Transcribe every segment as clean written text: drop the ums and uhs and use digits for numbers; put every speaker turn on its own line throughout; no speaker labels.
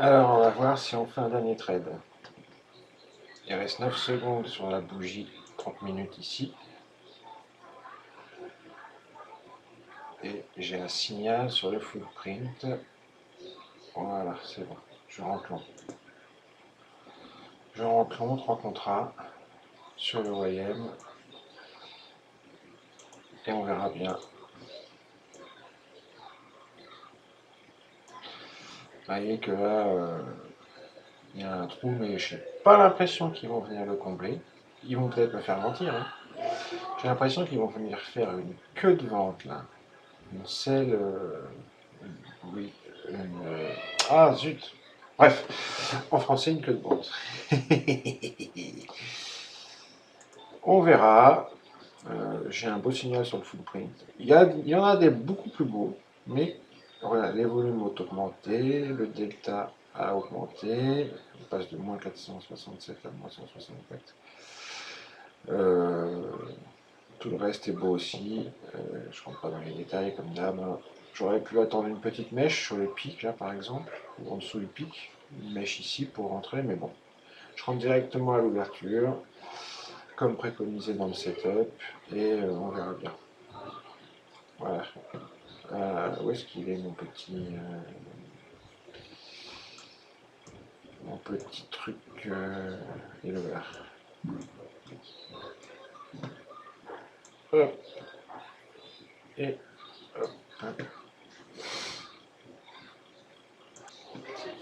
Alors, on va voir si on fait un dernier trade. Il reste 9 secondes sur la bougie, 30 minutes ici. Et j'ai un signal sur le footprint. Voilà, c'est bon. Je rentre long. Je rentre long, 3 contrats sur le YM. Et on verra bien. Vous voyez que là, il y a un trou, mais je n'ai pas l'impression qu'ils vont venir le combler. Ils vont peut-être me faire mentir. Hein. J'ai l'impression qu'ils vont venir faire une queue de vente là. Une selle. Oui. Ah zut. Bref, en français, une queue de vente. On verra. J'ai un beau signal sur le footprint. Il y en a des beaucoup plus beaux, mais voilà, les volumes ont augmenté, le delta a augmenté, on passe de moins 467 à moins 164. Euh, tout le reste est beau aussi. Je ne rentre pas dans les détails comme d'hab. J'aurais pu attendre une petite mèche sur le pic là par exemple, ou en dessous du pic, une mèche ici pour rentrer, mais bon. Je rentre directement à l'ouverture, comme préconisé dans le setup, et on verra bien. Voilà. Où est-ce qu'il est mon petit truc il est là. Hop. Et hop.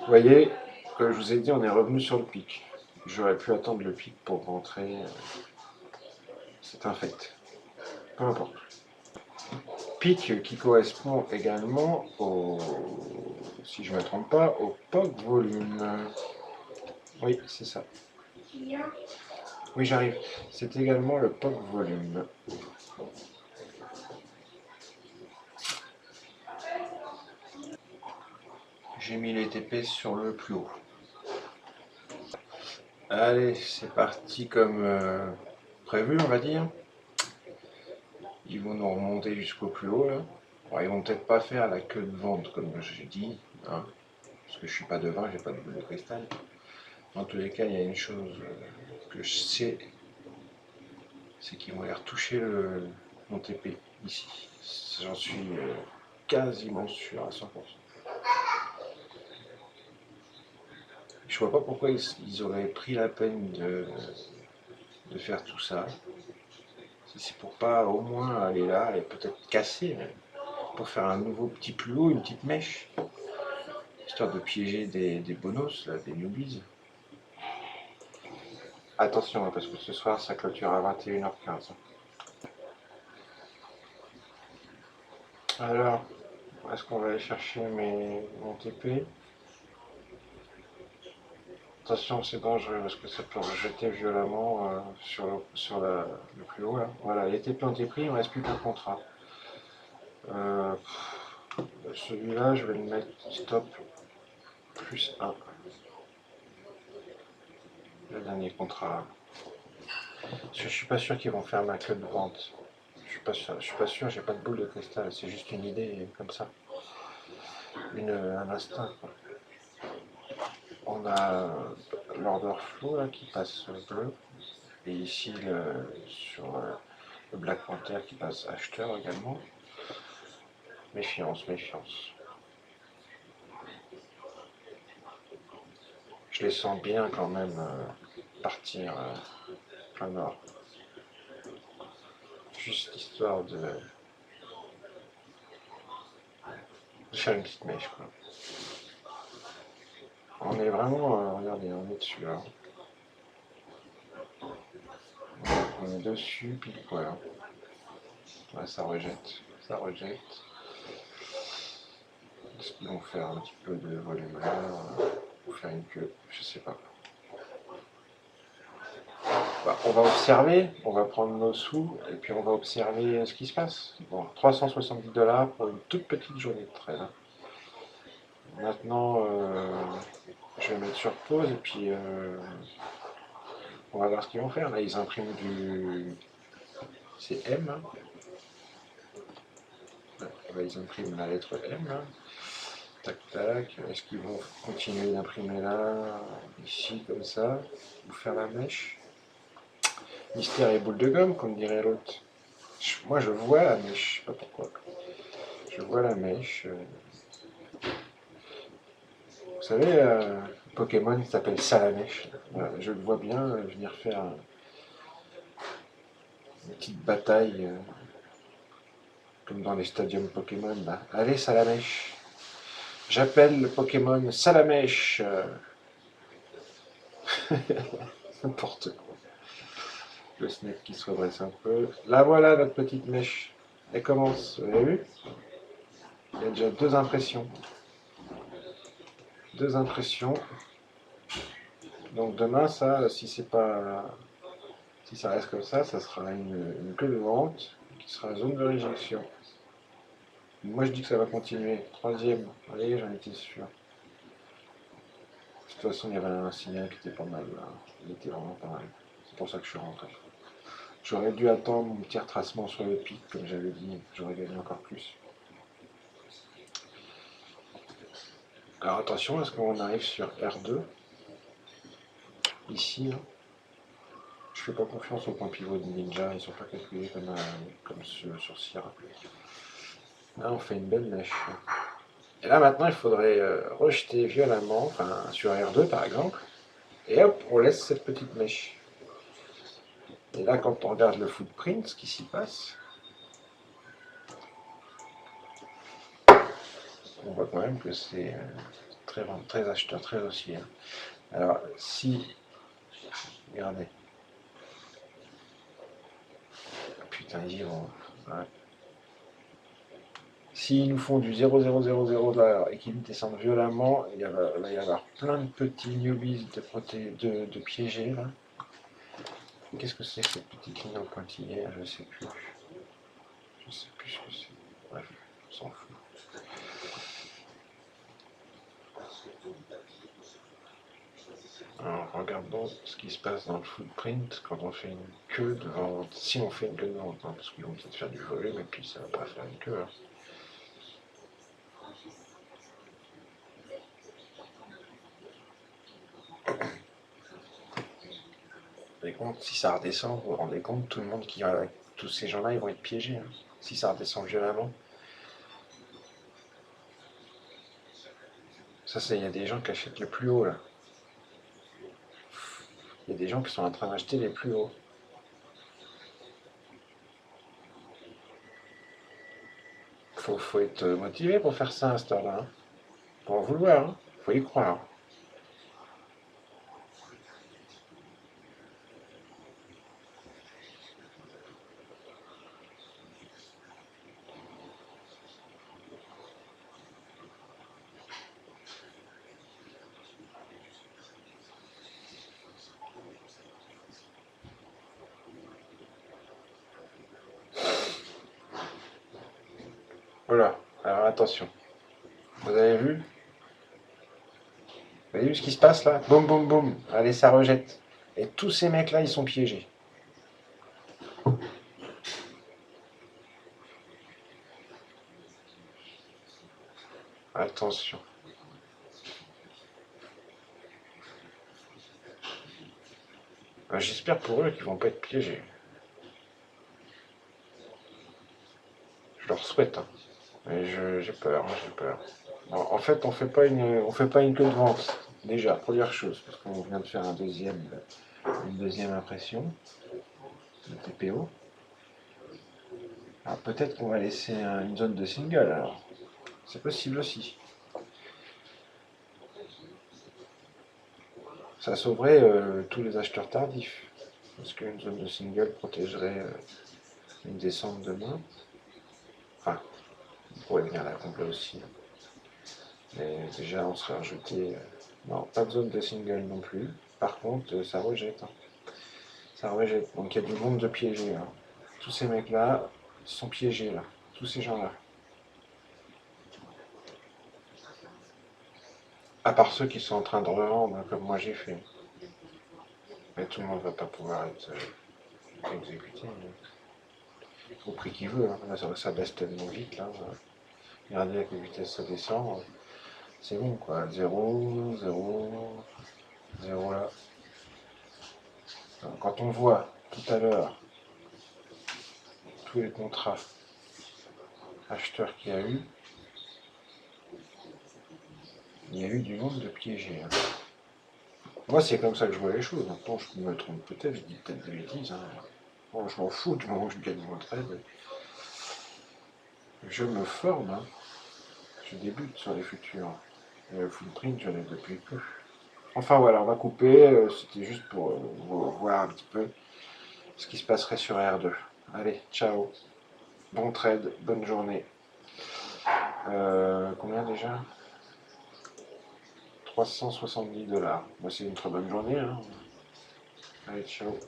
Vous voyez, comme je vous ai dit, on est revenu sur le pic. J'aurais pu attendre le pic pour rentrer. C'est un fait. Peu importe. Pic qui correspond également au, si je ne me trompe pas, au POG volume. Oui, c'est ça. Oui, j'arrive. C'est également le POG volume. J'ai mis les TP sur le plus haut. Allez, c'est parti comme prévu, on va dire. Ils vont nous remonter jusqu'au plus haut là. Bon, ils vont peut-être pas faire la queue de vente comme j'ai dit, hein, parce que je suis pas devin, j'ai pas de boule de cristal. Dans tous les cas, il y a une chose que je sais, c'est qu'ils vont aller retoucher mon TP ici. J'en suis quasiment sûr à 100%. Je vois pas pourquoi ils auraient pris la peine de faire tout ça. Si c'est pour pas au moins aller là et peut-être casser, même, pour faire un nouveau petit plus haut, une petite mèche, histoire de piéger des bonos, là, des newbies. Attention, parce que ce soir, ça clôture à 21h15. Alors, est-ce qu'on va aller chercher mon TP? Attention, c'est dangereux parce que ça peut rejeter violemment sur le plus haut. Là. Voilà, les TP ont été pris, il ne reste plus qu'un contrat. Euh, Celui-là, je vais le mettre stop plus 1. Le dernier contrat. Parce que je suis pas sûr qu'ils vont faire ma queue de vente. Je suis pas sûr, j'ai pas de boule de cristal, c'est juste une idée comme ça. Un instinct. Quoi. On a l'order flow là, qui passe bleu. Et ici sur le Black Panther qui passe acheteur également. Méfiance, méfiance. Je les sens bien quand même partir plein nord. Juste histoire de faire une petite mèche. Quoi. On est vraiment, regardez, on est dessus là. On est dessus, puis voilà. Ouais, ça rejette, ça rejette. Est-ce qu'ils vont faire un petit peu de volume là ou faire une queue? Je sais pas. Bah, on va observer, on va prendre nos sous et puis on va observer ce qui se passe. Bon, 370$ pour une toute petite journée de trade. Maintenant, je vais mettre sur pause et puis on va voir ce qu'ils vont faire. Là, ils impriment du. C'est M. Hein. Là, ils impriment la lettre M. Hein. Tac tac. Est-ce qu'ils vont continuer d'imprimer là, ici, comme ça, ou faire la mèche? Mystère et boule de gomme, comme dirait l'autre. Moi je vois la mèche, je sais pas pourquoi. Je vois la mèche. Vous savez, Pokémon qui s'appelle Salamèche. Voilà, je le vois bien venir faire une petite bataille comme dans les stadiums Pokémon. Là. Allez, Salamèche. J'appelle le Pokémon Salamèche. N'importe quoi. Le Snake qui se redresse un peu. Là voilà notre petite mèche. Elle commence, vous avez vu? Il y a déjà deux impressions. Deux impressions. Donc demain, ça, si c'est pas, si ça reste comme ça sera une queue de vente qui sera zone de réjection. Moi je dis que ça va continuer. Troisième, allez, j'en étais sûr. De toute façon, il y avait un signal qui était pas mal là. Il était vraiment pas mal. C'est pour ça que je suis rentré. J'aurais dû attendre mon petit retracement sur le pic, comme j'avais dit, j'aurais gagné encore plus. Alors attention, est-ce qu'on arrive sur R2 ici là. Je fais pas confiance au point pivot de Ninja, ils sont pas calculés comme sur Sierra. Là on fait une belle mèche. Et là maintenant il faudrait rejeter violemment, enfin sur R2 par exemple, et hop, on laisse cette petite mèche. Et là quand on regarde le footprint, ce qui s'y passe, on voit quand même que c'est très acheteur, très haussier. Alors si, regardez, putain ils y vont. Ouais. S'ils nous font du 0,000 $ et qu'ils descendent violemment, il va y avoir plein de petits newbies de piégés là. Qu'est-ce que c'est cette petite ligne en pointillé? Je sais plus. Je sais plus ce que c'est. Bref, on s'en fout. Alors, regardons ce qui se passe dans le footprint quand on fait une queue de vente. Si on fait une queue de vente, hein, parce qu'ils vont peut-être faire du volume et puis ça va pas faire une queue. Hein. Vous vous rendez compte, si ça redescend, vous vous rendez compte, tout le monde qui va, tous ces gens-là, ils vont être piégés. Hein, si ça redescend violemment. Ça, il y a des gens qui achètent le plus haut là. Il y a des gens qui sont en train d'acheter les plus hauts. Faut être motivé pour faire ça à cette heure-là. Hein. Pour en vouloir, hein. Faut y croire. Voilà, alors attention. Vous avez vu? Vous avez vu ce qui se passe là? Boum, boum, boum. Allez, ça rejette. Et tous ces mecs-là, ils sont piégés. Attention. J'espère pour eux qu'ils vont pas être piégés. Je leur souhaite. Hein. Mais j'ai peur, j'ai peur. En fait, on fait pas une queue de vente. Déjà, première chose, parce qu'on vient de faire une deuxième impression de TPO. Alors peut-être qu'on va laisser une zone de single alors. C'est possible aussi. Ça sauverait tous les acheteurs tardifs. Parce qu'une zone de single protégerait une descente demain. Enfin, on pourrait venir la complet aussi. Mais déjà, on serait rejeté. Non, pas de zone de single non plus. Par contre, ça rejette. Hein. Ça rejette. Donc il y a du monde de piégés. Hein. Tous ces mecs-là sont piégés là. Tous ces gens-là. À part ceux qui sont en train de revendre, hein, comme moi j'ai fait. Mais tout le monde ne va pas pouvoir être exécuté. Au prix qu'il veut. Hein. Là, ça baisse tellement vite. Là. Regardez à quelle vitesse ça descend. C'est bon quoi, 0, 0, 0 là. Alors, quand on voit tout à l'heure tous les contrats acheteurs qu'il y a eu, il y a eu du monde de piégé. Hein. Moi, c'est comme ça que je vois les choses. Maintenant, je me trompe peut-être, je dis peut-être des bêtises. Hein. Bon, je m'en fous du moment où je gagne mon trade. Je me forme, hein. Je débute sur les futurs. Et le footprint, je l'ai depuis peu. Enfin voilà, on va couper. C'était juste pour voir un petit peu ce qui se passerait sur R2. Allez, ciao. Bon trade, bonne journée. Combien déjà 370 $. Moi, c'est une très bonne journée. Hein. Allez, ciao.